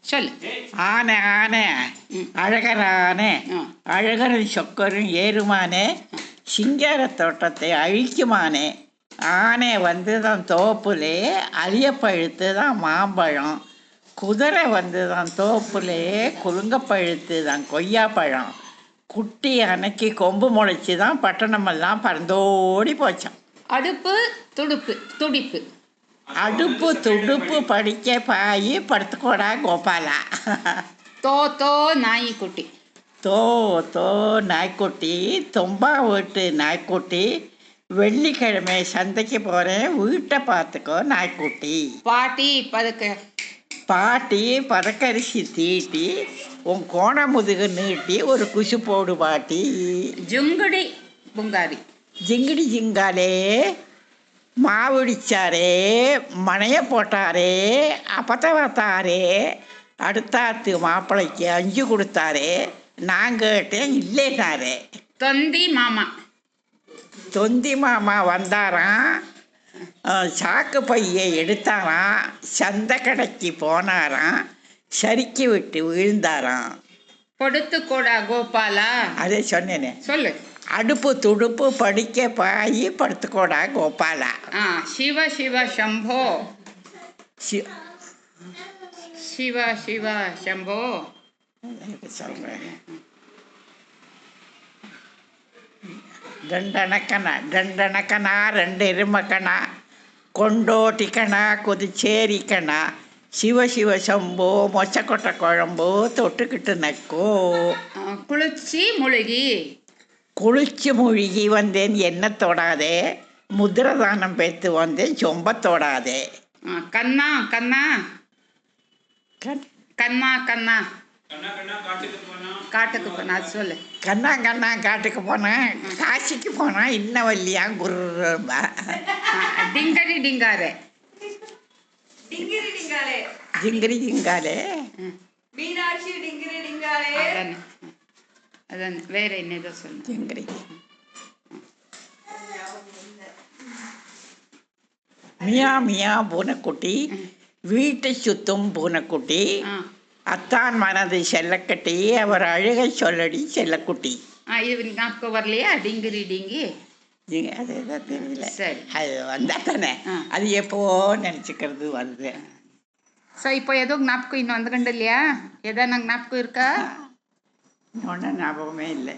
சொல்லு. ஆனை ஆனை அழகரானே, அழகரும் சொக்கரும் ஏறுமானே, சிங்கார தோட்டத்தை அழிக்குமானே. ஆனை வந்து தான் தோப்புலே, அழிய பழுத்து தான் மாம்பழம். குதிரை வந்து தான் தோப்புலே, குலுங்க பழுத்து தான் கொய்யாப்பழம். குட்டி அன்னைக்கு கொம்பு முளைச்சி தான் பட்டணமெல்லாம் பறந்தோடி போச்சான். அடுப்பு துடுப்பு துடிப்பு. அடுப்பு துடுப்பு படிக்க பாயி படுத்துக்கோடா கோபாலா. தோ தோ நாய்க்குட்டி. தோ தோ நாய்க்குட்டி, தொம்பா வீட்டு நாய்க்குட்டி, வெள்ளிக்கிழமை சந்தைக்கு போகிறேன், வீட்டை பார்த்துக்கோ நாய்க்குட்டி. பாட்டி பதக்கரிசி தீட்டி, உன் கோண முதுகு நீட்டி ஒரு குசு போடு பாட்டி. ஜுங்குடி புங்காரி. ஜிங்கிடி ஜிங்காலே மாவிடிச்சாரே, மனைய போட்டாரே, அப்பத்த பார்த்தாரே, அடுத்தாத்து மாப்பிள்ளைக்கு 5 கொடுத்தாரே, நான் கேட்டேன் இல்லைனாரே. தொந்தி மாமா வந்தாராம், சாக்கு பையை எடுத்தாராம், சந்தை கடைக்கு போனாராம், சறுக்கி விட்டு விழுந்தாராம். பொடுத்து கோடா கோபாலா. அதே சொன்னேனே, சொல்லு. அடுப்பு துடுப்பு படிக்க பாயி படுத்துக்கோடா கோபாலா. சிவ சிவ சம்போ. சிவ சிவ சம்போ சொல்கிறேன். ದಂಡನಕನ 2 ಎರುಮಕಣ ಕೊಂಡೋಟಿಕಣ ಕುದಿಚೇರಿಕಣ ಶಿವ ಶಿವ ಶಂಭೋ ಮೊಚ್ಚಕೊಟ್ಟ குழம்பு தொட்டுக்கிட்டு நக்கோ. குளிச்சு முழுகி வந்தேன் என்ன தொடாதே, முத்திரதானம் பெற்று வந்தேன் சொம்ப தொடாதே. கண்ணா கண்ணா கண்ணா கண்ணா காட்டுக்கு போனா சொல்லு. கண்ணா கண்ணா காட்டுக்கு போனேன், காசிக்கு போனா இன்ன வல்லியா குருபா. டிங்கரி டிங்காரே. ஜிங்கிரி ஜிங்காலே. மீனாட்சி டிங்கிரி டிங்காலே. அதான் வேற என்னதோ சொல்லு. ஜிங்கிரி. மியா மியா பூனைக்குட்டி, வீட்டை சுத்தும் பூனைக்குட்டி, அத்தான் மனது செல்லக்கட்டி, அவர் அழுகை சொல்லடி செல்லக்குட்டி. இது ஞாபகம் வரலையா? டிங்கிரி டிங்கி. அது எதாவது தெரியல. சரி, அது வந்தால் தானே, அது எப்போ நினச்சிக்கிறது வருது. ஸோ இப்போ ஏதோ ஞாபகம் இன்னும் வந்துக்கண்டு இல்லையா? எதா நாங்கள் ஞாபகம் இருக்கா? ஒன்றும் ஞாபகமே இல்லை.